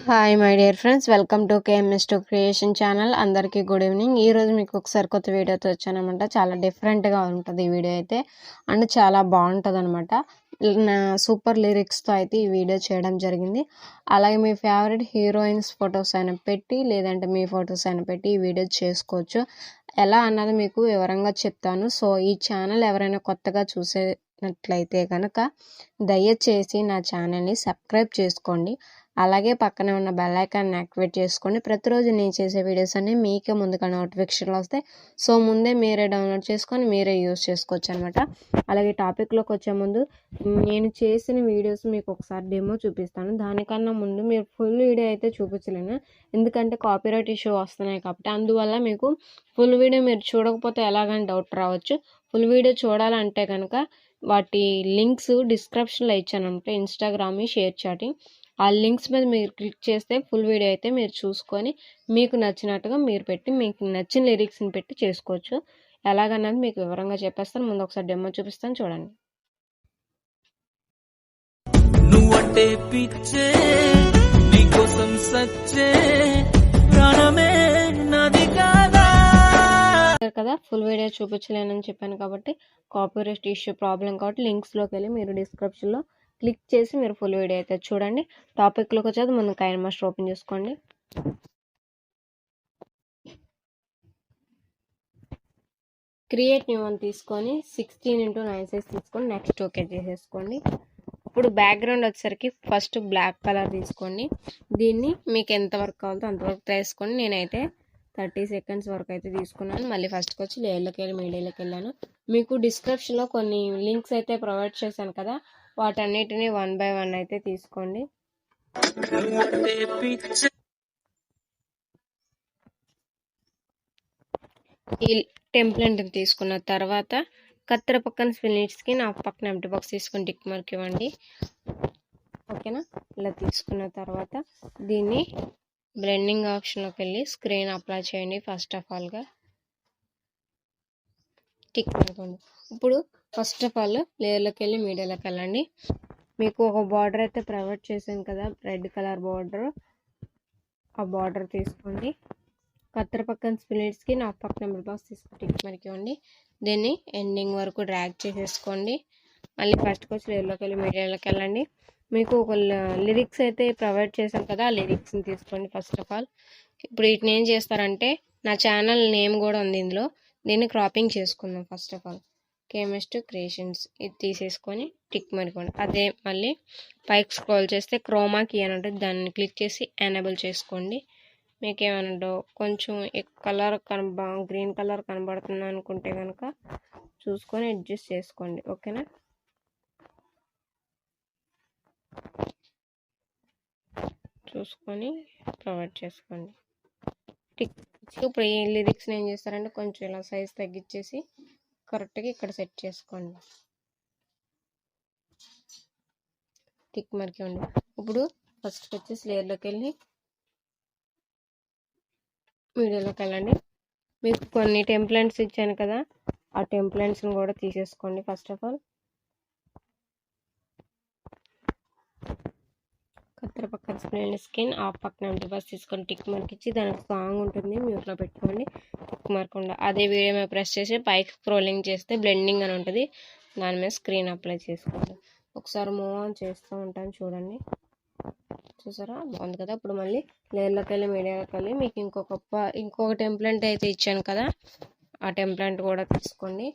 Hi my dear friends, welcome to KMS2 Creation channel. అందరికీ good evening. ఈరోజు మీకు ఒకసారి కొత్త వీడియోతో వచ్చానమాట. చాలా డిఫరెంట్గా ఉంటుంది ఈ వీడియో అయితే, అండ్ చాలా బాగుంటుంది అనమాట. నా సూపర్ లిరిక్స్తో అయితే ఈ వీడియో చేయడం జరిగింది. అలాగే మీ ఫేవరెట్ హీరోయిన్స్ ఫొటోస్ అయినా పెట్టి, లేదంటే మీ ఫొటోస్ అయినా పెట్టి ఈ వీడియో చేసుకోవచ్చు. ఎలా అన్నది మీకు వివరంగా చెప్తాను. సో ఈ ఛానల్ ఎవరైనా కొత్తగా చూసేటట్లయితే కనుక దయచేసి నా ఛానల్ని సబ్స్క్రైబ్ చేసుకోండి. అలాగే పక్కనే ఉన్న బెల్ ఐకాన్ని యాక్టివేట్ చేసుకోండి. ప్రతిరోజు నేను చేసే వీడియోస్ అన్నీ మీకే ముందుగా నోటిఫికేషన్లు వస్తాయి. సో ముందే మీరే డౌన్లోడ్ చేసుకొని మీరే యూస్ చేసుకోవచ్చు అనమాట. అలాగే టాపిక్లోకి వచ్చే ముందు నేను చేసిన వీడియోస్ మీకు ఒకసారి డెమో చూపిస్తాను. దానికన్నా ముందు మీరు ఫుల్ వీడియో అయితే చూపించలేను, ఎందుకంటే కాపీరైట్ ఇష్యూ వస్తున్నాయి కాబట్టి. అందువల్ల మీకు ఫుల్ వీడియో మీరు చూడకపోతే ఎలాగని డౌట్ రావచ్చు. ఫుల్ వీడియో చూడాలంటే కనుక వాటి లింక్స్ డిస్క్రిప్షన్లో ఇచ్చాను అనమాట. ఇన్స్టాగ్రామ్, SherChat, ఆ లింక్స్ మీద మీరు క్లిక్ చేస్తే ఫుల్ వీడియో అయితే మీరు చూసుకొని మీకు నచ్చినట్టుగా మీరు పెట్టి మీకు నచ్చిన లిరిక్స్ని పెట్టి చేసుకోవచ్చు. ఎలాగన్నది మీకు వివరంగా చెప్పేస్తాను. ముందు ఒకసారి డెమో చూపిస్తాను, చూడండి. నువ్వంటే పిచ్చే నీకోసం సచ్చే ప్రాణమే నాది కదా, ఫుల్ వీడియో చూపించలేనని చెప్పాను కాబట్టి కాపీరైట్ ఇష్యూ ప్రాబ్లం కాబట్టి లింక్స్లోకి వెళ్ళి మీరు డిస్క్రిప్షన్లో క్లిక్ చేసి మీరు ఫుల్ వీడియో అయితే చూడండి. టాపిక్లోకి వచ్చేది ముందు కైన్మాస్టర్ ఓపెన్ చేసుకోండి. క్రియేట్ న్యూ అని తీసుకొని 16:9 సైజ్ తీసుకొని నెక్స్ట్ ఓకే చేసేసుకోండి. ఇప్పుడు బ్యాక్గ్రౌండ్ వచ్చేసరికి ఫస్ట్ బ్లాక్ కలర్ తీసుకోండి. దీన్ని మీకు ఎంతవరకు కావాలో అంతవరకు తీసుకోండి. నేనైతే 30 సెకండ్స్ వరకు అయితే తీసుకున్నాను. మళ్ళీ ఫస్ట్కి వచ్చి లేయర్లోకి వెళ్ళి మీడియాలోకి వెళ్ళాను. మీకు డిస్క్రిప్షన్లో కొన్ని లింక్స్ అయితే ప్రొవైడ్ చేశాను కదా, వాటన్నిటిని 1 by 1 అయితే తీసుకోండి. ఈ టెంప్లెట్ తీసుకున్న తర్వాత కత్తెర పక్కన స్పినిట్స్కి నా పక్కన ఎంటీ బాక్స్ తీసుకొని టిక్ మార్క్ ఇవ్వండి. ఓకేనా? ఇలా తీసుకున్న తర్వాత దీన్ని బ్లెండింగ్ ఆప్షన్లోకి వెళ్ళి స్క్రీన్ అప్లై చేయండి. ఫస్ట్ ఆఫ్ ఆల్గా టిక్ మార్క్. ఇప్పుడు ఫస్ట్ ఆఫ్ ఆల్ లేయర్లోకి వెళ్ళి మీడియాలోకి వెళ్ళండి. మీకు ఒక బార్డర్ అయితే ప్రొవైడ్ చేశాను కదా, రెడ్ కలర్ బార్డర్. ఆ బార్డర్ తీసుకోండి. కత్తెర పక్కన స్పిలిట్స్కి నా పక్కన నెంబర్ బాక్స్ తీసుకుని టిక్ మార్క్ ఇవ్వండి. దీన్ని ఎండింగ్ వరకు డ్రాగ్ చేసేసుకోండి. మళ్ళీ ఫస్ట్కి వచ్చి లేయర్లోకి వెళ్ళి మీడియాలోకి వెళ్ళండి. మీకు ఒక లిరిక్స్ అయితే ప్రొవైడ్ చేశాను కదా, ఆ లిరిక్స్ని తీసుకోండి ఫస్ట్ ఆఫ్ ఆల్. ఇప్పుడు వీటిని ఏం చేస్తారంటే, నా ఛానల్ నేమ్ కూడా ఉంది ఇందులో, దీన్ని క్రాపింగ్ చేసుకుందాం. First of all KMS2 Creations ఇది తీసేసుకొని టిక్ మార్కోండి. అదే మళ్ళీ పైకి స్క్రోల్ చేస్తే క్రోమా కీ అని ఉంటుంది, దాన్ని క్లిక్ చేసి ఎనేబుల్ చేసుకోండి. మీకేమన్నా కొంచెం కలర్ గ్రీన్ కలర్ కనబడుతుంది అనుకుంటే కనుక చూసుకొని అడ్జస్ట్ చేసుకోండి. ఓకేనా? చూసుకొని ప్రొవైడ్ చేసుకోండి. టిక్. ఇప్పుడు ఈ లిరిక్స్ని ఏం చేస్తారంటే కొంచెం ఇలా సైజ్ తగ్గించేసి కరెక్ట్గా ఇక్కడ సెట్ చేసుకోండి. టిక్ మార్క్ ఇవ్వండి. ఇప్పుడు ఫస్ట్ వచ్చేసి లేయర్లోకి వెళ్ళి వీడియోలోకి వెళ్ళండి. మీకు కొన్ని టెంప్లెట్స్ ఇచ్చాను కదా, ఆ టెంప్లెట్స్ని కూడా తీసేసుకోండి. ఫస్ట్ ఆఫ్ ఆల్ కత్తెర పక్కన స్క్రీన్ ఆ పక్కన ఎంటీ బాక్స్ తీసుకొని టిక్ మార్క్ ఇచ్చి దానికి సాంగ్ ఉంటుంది, మ్యూట్లో పెట్టుకోండి. టిక్ మార్క్ ఉండ అదే వీడియో మీద ప్రెస్ చేసి పైకి స్క్రోలింగ్ చేస్తే బ్లెండింగ్ అని ఉంటుంది, దాని మీద స్క్రీన్ అప్లై చేసుకోండి. ఒకసారి మూవ్ ఆన్ చేస్తూ ఉంటాను, చూడండి. చూసారా, బాగుంది కదా. ఇప్పుడు మళ్ళీ లేయర్లోకి వెళ్ళి మీడియాలోకి వెళ్ళి మీకు ఇంకొక టెంప్లెట్ అయితే ఇచ్చాను కదా, ఆ టెంప్లెట్ కూడా తీసుకోండి.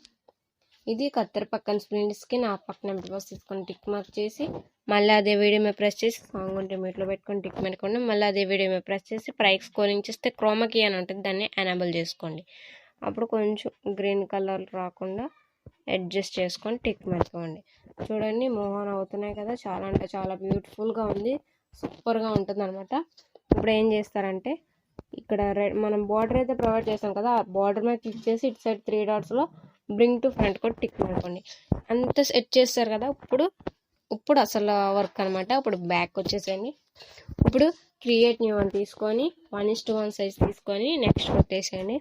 ఇది కత్తెర పక్కన స్ప్లింట్స్కి నా పక్కన ఎంటీ బాక్స్ తీసుకొని టిక్ మార్క్ చేసి మళ్ళీ అదే వీడియో మీద ప్రెస్ చేసి సాంగ్ ఉంటే మీట్లో పెట్టుకొని టిక్ పెట్టుకోండి. మళ్ళీ అదే వీడియో మీద ప్రెస్ చేసి పైకి స్క్రోలింగ్ చేస్తే క్రోమా కీ అని ఉంటుంది, దాన్ని ఎనేబుల్ చేసుకోండి. అప్పుడు కొంచెం గ్రీన్ కలర్ రాకుండా అడ్జస్ట్ చేసుకొని టిక్ పెట్టుకోండి. చూడండి, మోహన్ అవుతున్నాయి కదా, చాలా అంటే చాలా బ్యూటిఫుల్గా ఉంది, సూపర్గా ఉంటుంది అనమాట. ఇప్పుడు ఏం చేస్తారంటే, ఇక్కడ మనం బార్డర్ అయితే ప్రొవైడ్ చేస్తాం కదా, ఆ బార్డర్ మీద క్లిక్ చేసి ఇటు సైడ్ 3 dotsలో బ్రింగ్ టు ఫ్రంట్ కూడా టిక్ పెట్టుకోండి. అంత సెట్ చేస్తారు కదా. ఇప్పుడు అసలు వర్క్ అనమాట. ఇప్పుడు బ్యాక్ వచ్చేసేయండి. ఇప్పుడు క్రియేట్ న్యూ అని తీసుకొని 1:1 సైజ్ తీసుకొని నెక్స్ట్ కొట్టేసేయండి.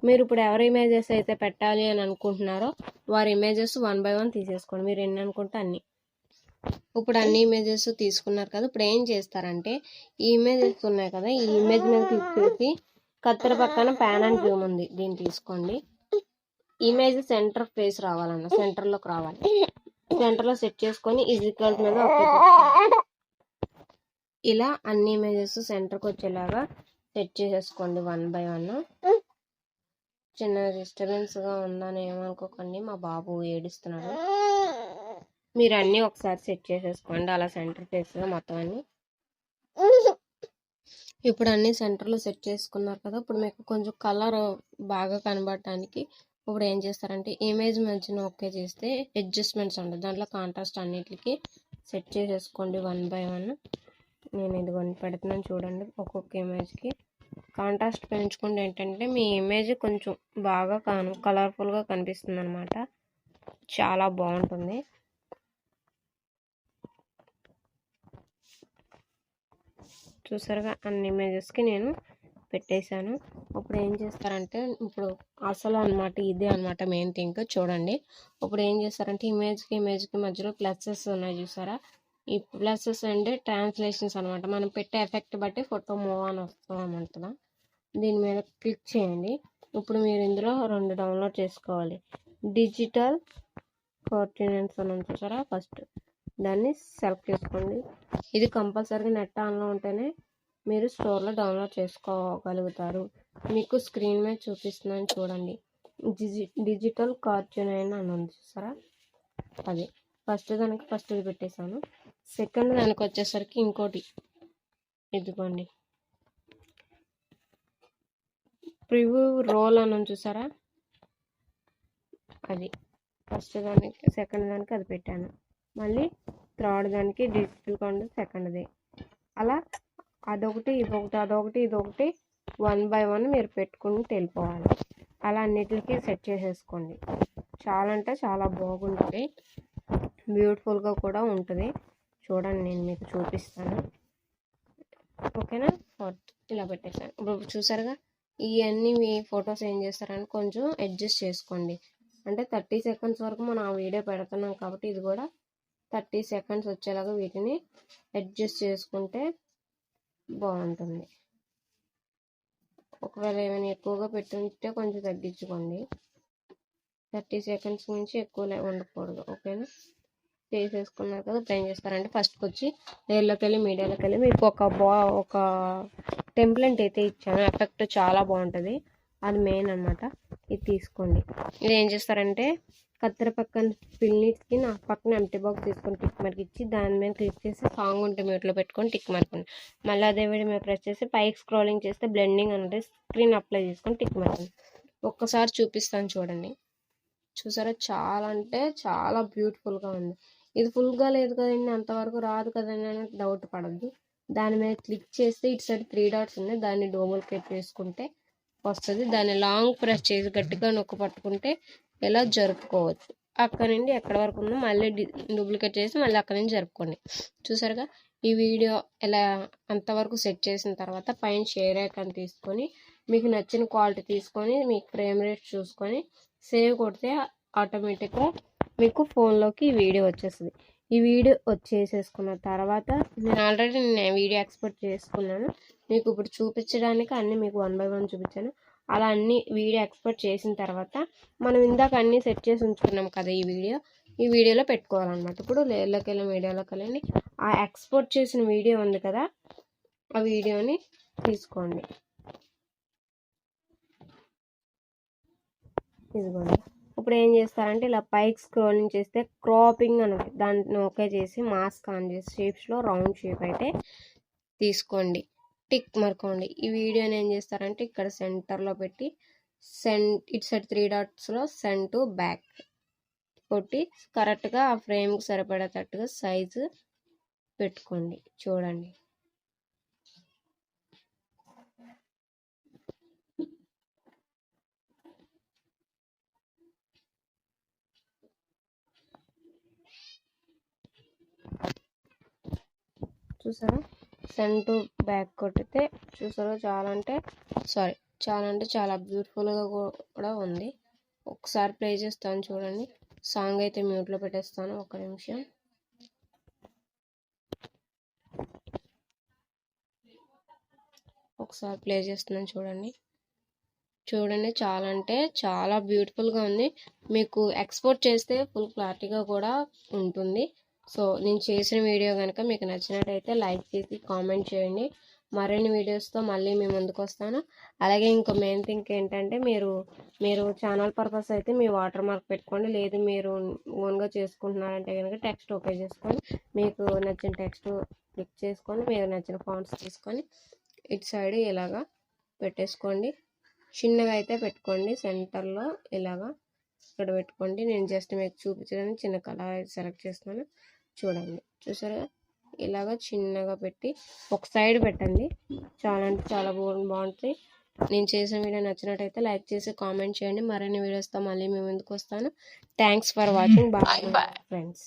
మీరు ఇప్పుడు ఎవరి ఇమేజెస్ అయితే పెట్టాలి అని అనుకుంటున్నారో వారి ఇమేజెస్ 1 by 1 తీసేసుకోండి. మీరు ఎన్ని అనుకుంటే అన్ని. ఇప్పుడు అన్ని ఇమేజెస్ తీసుకున్నారు కదా, ఇప్పుడు ఏం చేస్తారంటే ఈ ఇమేజెస్ ఉన్నాయి కదా, ఈ ఇమేజ్ మీద క్లిక్ చేసి కత్తెర పక్కన ప్యాన్ అండ్ జూమ్ ఉంది, దీన్ని తీసుకోండి. ఇమేజ్ సెంటర్ ఫేస్ రావాలన్న, సెంటర్లోకి రావాలి. సెంటర్లో సెట్ చేసుకొని ఈక్వల్స్ మీద ఇలా అన్ని ఇమేజెస్ సెంటర్కి వచ్చేలాగా సెట్ చేసేసుకోండి 1 by 1. చిన్న డిస్టర్బెన్స్గా ఉందని ఏమనుకోకండి, మా బాబు ఏడుస్తున్నాడు. మీరు అన్నీ ఒకసారి సెట్ చేసేసుకోండి అలా సెంటర్ ఫేస్గా మొత్తం అన్నీ. ఇప్పుడు అన్ని సెంటర్లో సెట్ చేసుకున్నారు కదా, ఇప్పుడు మీకు కొంచెం కలర్ బాగా కనబడటానికి ఇప్పుడు ఏం చేస్తారంటే ఇమేజ్ మధ్యన ఓకే చేస్తే అడ్జస్ట్మెంట్స్ ఉంటుంది, దాంట్లో కాంట్రాస్ట్ అన్నిటికీ సెట్ చేసేసుకోండి 1 by 1. నేను ఇదిగోని పెడుతున్నాను చూడండి. ఒక్కొక్క ఇమేజ్కి కాంట్రాస్ట్ పెంచుకుంటే ఏంటంటే మీ ఇమేజ్ కొంచెం బాగా కలర్ఫుల్గా కనిపిస్తుంది అనమాట, చాలా బాగుంటుంది. చూసారుగా అన్ని ఇమేజెస్కి నేను పెట్టేశాను. ఇప్పుడు ఏం చేస్తారంటే ఇప్పుడు అసలు అనమాట ఇదే అనమాట మెయిన్ థింగ్. చూడండి ఇప్పుడు ఏం చేస్తారంటే ఇమేజ్కి మధ్యలో ప్లసెస్ ఉన్నాయి చూసారా, ఈ ప్లసెస్ అంటే ట్రాన్స్లేషన్స్ అనమాట. మనం పెట్టే ఎఫెక్ట్ బట్టి ఫోటో మూవ్ అని వస్తామంటుందా, దీని మీద క్లిక్ చేయండి. ఇప్పుడు మీరు ఇందులో 2 డౌన్లోడ్ చేసుకోవాలి. డిజిటల్ కార్టూన్స్ అని చూసారా, ఫస్ట్ దాన్ని సెలెక్ట్ చేసుకోండి. ఇది కంపల్సరీగా నెట్ ఆన్లో ఉంటేనే మీరు స్టోర్లో డౌన్లోడ్ చేసుకోగలుగుతారు. మీకు స్క్రీన్ మీద చూపిస్తున్నాను చూడండి. డిజిటల్ కార్టూన్ అని ఉంది చూసారా, అది ఫస్ట్ దానికి ఫస్ట్ ఇది పెట్టేశాను. సెకండ్ దానికి వచ్చేసరికి ఇంకోటి ఇదిగోండి ప్రివ్యూ రోల్ అని చూసారా, అది ఫస్ట్ దానికి సెకండ్ దానికి అది పెట్టాను. మళ్ళీ థర్డ్ దానికి డిజిటల్ కౌంట్ సెకండ్ది, అలా అదొకటి ఇదొకటి 1 by 1 మీరు పెట్టుకుని వెళ్ళిపోవాలి. అలా అన్నిటికీ సెట్ చేసేసుకోండి. చాలా అంటే చాలా బాగుంటుంది, బ్యూటిఫుల్గా కూడా ఉంటుంది. చూడండి నేను మీకు చూపిస్తాను, ఓకేనా. ఇలా పెట్టేసాను. ఇప్పుడు చూసారుగా ఇవన్నీ మీ ఫొటోస్ ఏం చేస్తారని కొంచెం అడ్జస్ట్ చేసుకోండి. అంటే 30 seconds వరకు మనం ఆ వీడియో పెడుతున్నాం కాబట్టి ఇది కూడా 30 seconds వచ్చేలాగా వీటిని అడ్జస్ట్ చేసుకుంటే బాగుంటుంది. ఒకవేళ ఏమైనా ఎక్కువగా పెట్టుంటే కొంచెం తగ్గించుకోండి. 30 seconds నుంచి ఎక్కువ ఉండకూడదు, ఓకేనా. చేసేసుకున్నారు కదా, ఇప్పుడు ఏం చేస్తారంటే ఫస్ట్కి వచ్చి లేయర్లోకి వెళ్ళి మీడియాలోకి వెళ్ళి మీకు ఒక టెంప్లెట్ అయితే ఇచ్చాను, ఎఫెక్ట్ చాలా బాగుంటుంది, అది మెయిన్ అనమాట. ఇది తీసుకోండి. ఇది ఏం చేస్తారంటే కత్తెర పక్కన పిన్నిట్కి నా పక్కన ఎంటీ బాక్స్ తీసుకొని టిక్ మార్క్ ఇచ్చి దాని మీద క్లిక్ చేసి సాంగ్ ఉంటే మ్యూట్లో పెట్టుకొని టిక్ మార్క్ ఉంది. మళ్ళీ అదే వీడియో మీద ప్రెస్ చేసి పైకి స్క్రోలింగ్ చేస్తే బ్లెండింగ్ అంటే స్క్రీన్ అప్లై చేసుకొని టిక్ మార్క్ ఉంది. ఒక్కసారి చూపిస్తాను చూడండి. చూసారా, చాలా అంటే చాలా బ్యూటిఫుల్గా ఉంది. ఇది ఫుల్గా లేదు కదండి, అంతవరకు రాదు కదండి అని డౌట్ పడద్దు. దాని మీద క్లిక్ చేస్తే ఇటు సైడ్ 3 dots ఉన్నాయి, దాన్ని డూప్లికేట్ చేసుకుంటే వస్తుంది. దాన్ని లాంగ్ ప్రెస్ చేసి గట్టిగా నొక్కు పట్టుకుంటే ఇలా జరుపుకోవచ్చు. అక్కడ నుండి ఎక్కడ వరకు ఉందో మళ్ళీ డూప్లికేట్ చేసి మళ్ళీ అక్కడ నుంచి జరుపుకోండి. చూసారుగా ఈ వీడియో ఎలా అంతవరకు సెట్ చేసిన తర్వాత పైన షేర్ ఐకాన్ తీసుకొని మీకు నచ్చిన క్వాలిటీ తీసుకొని మీకు ఫ్రేమ్ రేట్ చూసుకొని సేవ్ కొడితే ఆటోమేటిక్గా మీకు ఫోన్లోకి ఈ వీడియో వచ్చేస్తుంది. ఈ వీడియో వచ్చేసేసుకున్న తర్వాత నేను ఆల్రెడీ వీడియో ఎక్స్పోర్ట్ చేసుకున్నాను, మీకు ఇప్పుడు చూపించడానికి అన్నీ మీకు 1 by 1 చూపించాను. అలా అన్ని వీడియో ఎక్స్పోర్ట్ చేసిన తర్వాత మనం ఇందాక అన్నీ సెట్ చేసి ఉంచుకున్నాం కదా, ఈ వీడియోలో పెట్టుకోవాలన్నమాట. ఇప్పుడు లేయర్లోకి వెళ్ళి మీడియాలోకి వెళ్ళండి, ఆ ఎక్స్పోర్ట్ చేసిన వీడియో ఉంది కదా, ఆ వీడియోని తీసుకోండి. ఇదిగోండి. ఇప్పుడు ఏం చేస్తారంటే ఇలా పైకి స్క్రోలింగ్ చేస్తే క్రాపింగ్ అని దాన్ని ఓకే చేసి మాస్క్ ఆన్ చేసి షేప్స్లో రౌండ్ షేప్ అయితే తీసుకోండి, టిక్ మార్కోండి. ఈ వీడియోని ఏం చేస్తారంటే ఇక్కడ సెంటర్లో పెట్టి ఇటు సైడ్ 3 dotsలో సెండ్ టు బ్యాక్ కొట్టి కరెక్ట్గా ఆ ఫ్రేమ్కి సరిపడేటట్టుగా సైజు పెట్టుకోండి. చూడండి చూసారా, సెండ్ టు బ్యాక్ కొట్టితే చూసారా చాలా అంటే చాలా బ్యూటిఫుల్గా కూడా ఉంది. ఒకసారి ప్లే చేస్తాను చూడండి. సాంగ్ అయితే మ్యూట్లో పెట్టేస్తాను, 1 నిమిషం. ఒకసారి ప్లే చేస్తున్నాను చూడండి. చూడండి చాలా అంటే చాలా బ్యూటిఫుల్గా ఉంది. మీకు ఎక్స్పోర్ట్ చేస్తే ఫుల్ క్లారిటీగా కూడా ఉంటుంది. సో నేను చేసిన వీడియో కనుక మీకు నచ్చినట్టయితే లైక్ చేసి కామెంట్ చేయండి. మరిన్ని వీడియోస్తో మళ్ళీ మీ ముందుకు వస్తాను. అలాగే ఇంకో మెయిన్ థింగ్ ఏంటంటే మీరు ఛానల్ పర్పస్ అయితే మీ వాటర్ మార్క్ పెట్టుకోండి. లేదు మీరు ఓన్గా చేసుకుంటున్నారంటే కనుక టెక్స్ట్ ఓకే చేసుకొని మీకు నచ్చిన టెక్స్ట్ క్లిక్ చేసుకొని మీకు నచ్చిన ఫాంట్స్ తీసుకొని ఇటు సైడ్ ఇలాగా పెట్టేసుకోండి. చిన్నగా అయితే పెట్టుకోండి. సెంటర్లో ఇలాగా ఇక్కడ పెట్టుకోండి. నేను జస్ట్ మీకు చూపించడానికి చిన్న కలర్ అయితే సెలెక్ట్ చేస్తున్నాను. చూడండి, చూసారా? ఇలాగా చిన్నగా పెట్టి ఒక సైడ్ పెట్టండి. చాలా అంటే చాలా బాగుంటుంది. నేను చేసిన వీడియో నచ్చినట్టయితే లైక్ చేసి కామెంట్ చేయండి. మరిన్ని వీడియోస్తో మళ్ళీ మీ ముందుకు వస్తాను. Thanks for watching. Bye friends.